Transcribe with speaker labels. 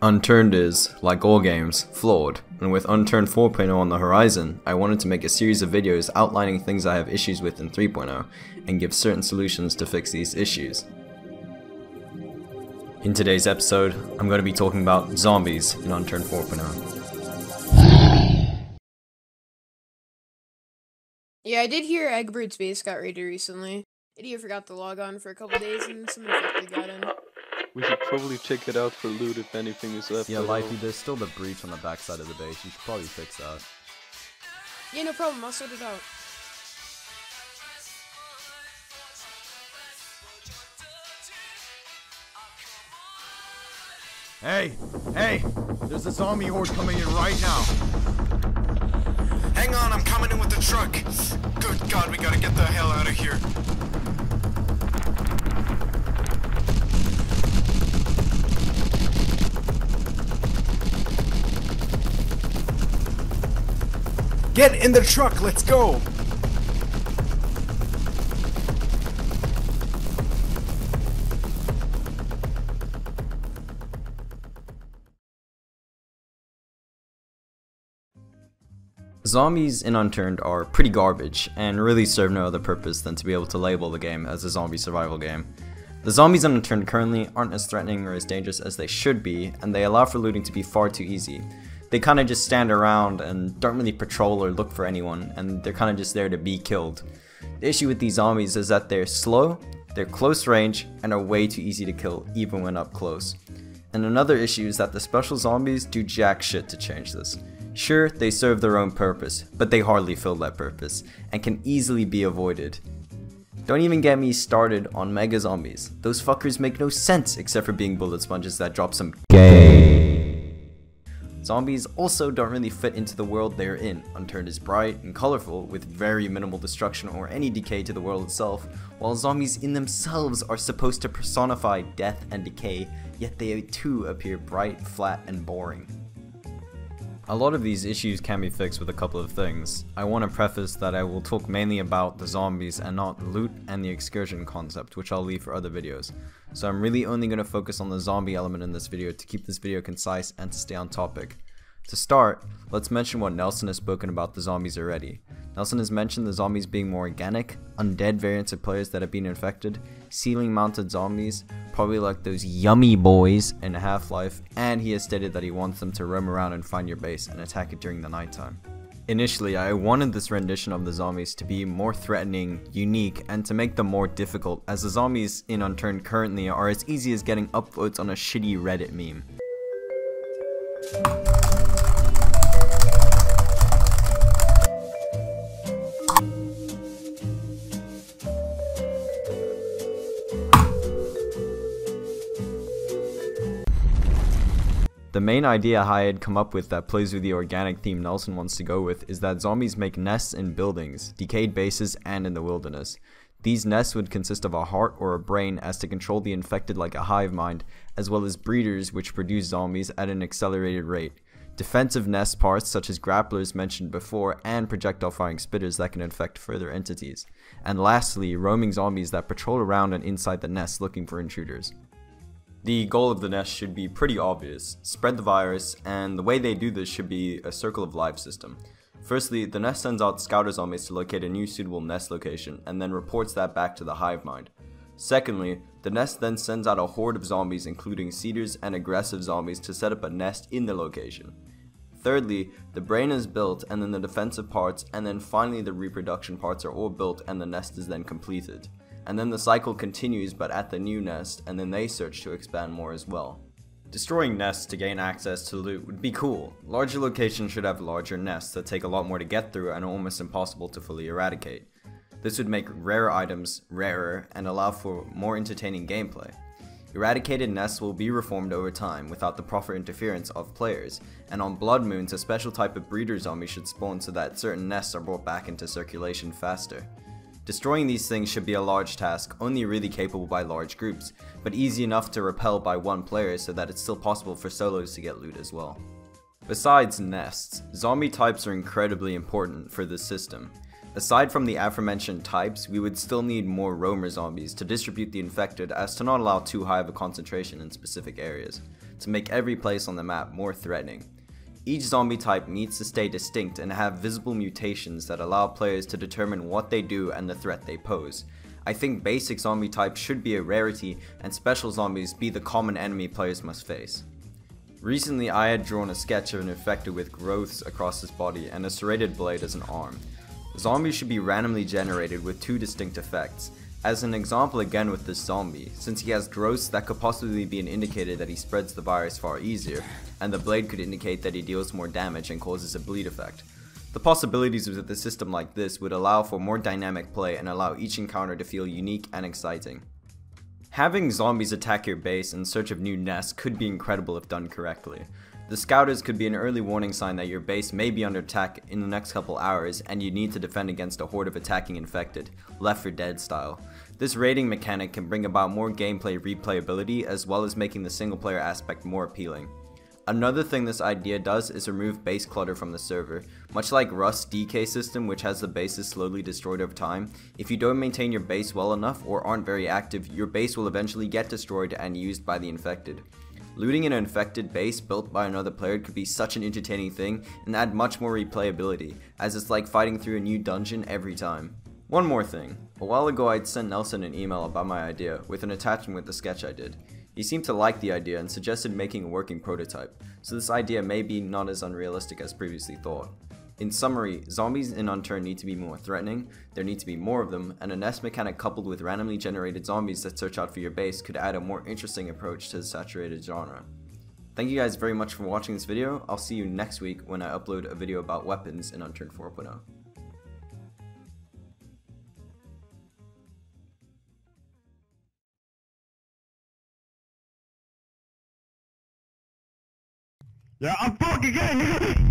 Speaker 1: Unturned is, like all games, flawed, and with Unturned 4.0 on the horizon, I wanted to make a series of videos outlining things I have issues with in 3.0, and give certain solutions to fix these issues. In today's episode, I'm going to be talking about zombies in Unturned 4.0.
Speaker 2: Yeah, I did hear Eggbird Space got raided recently. Idiot forgot to log on for a couple days and some infected got in.
Speaker 3: We should probably check it out for loot if anything is left.
Speaker 1: Yeah, Lifey, there's still the breach on the backside of the base. You should probably fix that.
Speaker 2: Yeah, no problem. I'll sort it out.
Speaker 4: Hey! There's a zombie horde coming in right now!
Speaker 5: Hang on, I'm coming in with the truck! Good God, we gotta get the hell out of here! Get in the truck, let's go!
Speaker 1: Zombies in Unturned are pretty garbage, and really serve no other purpose than to be able to label the game as a zombie survival game. The zombies in Unturned currently aren't as threatening or as dangerous as they should be, and they allow for looting to be far too easy. They kinda just stand around and don't really patrol or look for anyone, and they're kinda just there to be killed. The issue with these zombies is that they're slow, they're close range, and are way too easy to kill even when up close. And another issue is that the special zombies do jack shit to change this. Sure, they serve their own purpose, but they hardly fill that purpose, and can easily be avoided. Don't even get me started on mega zombies. Those fuckers make no sense except for being bullet sponges that drop some gay. Zombies also don't really fit into the world they're in. Unturned is bright and colorful with very minimal destruction or any decay to the world itself, while zombies in themselves are supposed to personify death and decay, yet they too appear bright, flat, and boring. A lot of these issues can be fixed with a couple of things. I want to preface that I will talk mainly about the zombies and not loot and the excursion concept, which I'll leave for other videos. So I'm really only going to focus on the zombie element in this video to keep this video concise and to stay on topic. To start, let's mention what Nelson has spoken about the zombies already. Nelson has mentioned the zombies being more organic, undead variants of players that have been infected, ceiling mounted zombies, probably like those yummy boys in Half-Life, and he has stated that he wants them to roam around and find your base and attack it during the nighttime. Initially, I wanted this rendition of the zombies to be more threatening, unique, and to make them more difficult, as the zombies in Unturned currently are as easy as getting upvotes on a shitty Reddit meme. The main idea I had come up with that plays with the organic theme Nelson wants to go with is that zombies make nests in buildings, decayed bases, and in the wilderness. These nests would consist of a heart or a brain as to control the infected like a hive mind, as well as breeders which produce zombies at an accelerated rate. Defensive nest parts such as grapplers mentioned before, and projectile firing spitters that can infect further entities. And lastly, roaming zombies that patrol around and inside the nest looking for intruders. The goal of the nest should be pretty obvious: spread the virus, and the way they do this should be a circle of life system. Firstly, the nest sends out scouter zombies to locate a new suitable nest location, and then reports that back to the hive mind. Secondly, the nest then sends out a horde of zombies including seeders and aggressive zombies to set up a nest in the location. Thirdly, the brain is built, and then the defensive parts, and then finally the reproduction parts are all built and the nest is then completed. And then the cycle continues but at the new nest, and then they search to expand more as well. Destroying nests to gain access to loot would be cool. Larger locations should have larger nests that take a lot more to get through and are almost impossible to fully eradicate. This would make rare items rarer and allow for more entertaining gameplay. Eradicated nests will be reformed over time without the proper interference of players, and on blood moons a special type of breeder zombie should spawn so that certain nests are brought back into circulation faster. Destroying these things should be a large task, only really capable by large groups, but easy enough to repel by one player so that it's still possible for solos to get loot as well. Besides nests, zombie types are incredibly important for this system. Aside from the aforementioned types, we would still need more roamer zombies to distribute the infected as to not allow too high of a concentration in specific areas, to make every place on the map more threatening. Each zombie type needs to stay distinct and have visible mutations that allow players to determine what they do and the threat they pose. I think basic zombie types should be a rarity and special zombies be the common enemy players must face. Recently I had drawn a sketch of an infected with growths across his body and a serrated blade as an arm. Zombies should be randomly generated with 2 distinct effects. As an example again with this zombie, since he has growths that could possibly be an indicator that he spreads the virus far easier, and the blade could indicate that he deals more damage and causes a bleed effect. The possibilities with a system like this would allow for more dynamic play and allow each encounter to feel unique and exciting. Having zombies attack your base in search of new nests could be incredible if done correctly. The scouters could be an early warning sign that your base may be under attack in the next couple hours and you need to defend against a horde of attacking infected, Left 4 Dead style. This raiding mechanic can bring about more gameplay replayability as well as making the single player aspect more appealing. Another thing this idea does is remove base clutter from the server. Much like Rust's DK system, which has the bases slowly destroyed over time, if you don't maintain your base well enough or aren't very active, your base will eventually get destroyed and used by the infected. Looting an infected base built by another player could be such an entertaining thing and add much more replayability, as it's like fighting through a new dungeon every time. One more thing. A while ago I'd sent Nelson an email about my idea, with an attachment with the sketch I did. He seemed to like the idea and suggested making a working prototype, so this idea may be not as unrealistic as previously thought. In summary, zombies in Unturned need to be more threatening, there need to be more of them, and a nest mechanic coupled with randomly generated zombies that search out for your base could add a more interesting approach to the saturated genre. Thank you guys very much for watching this video. I'll see you next week when I upload a video about weapons in Unturned 4.0.
Speaker 4: Yeah, I'm fucking getting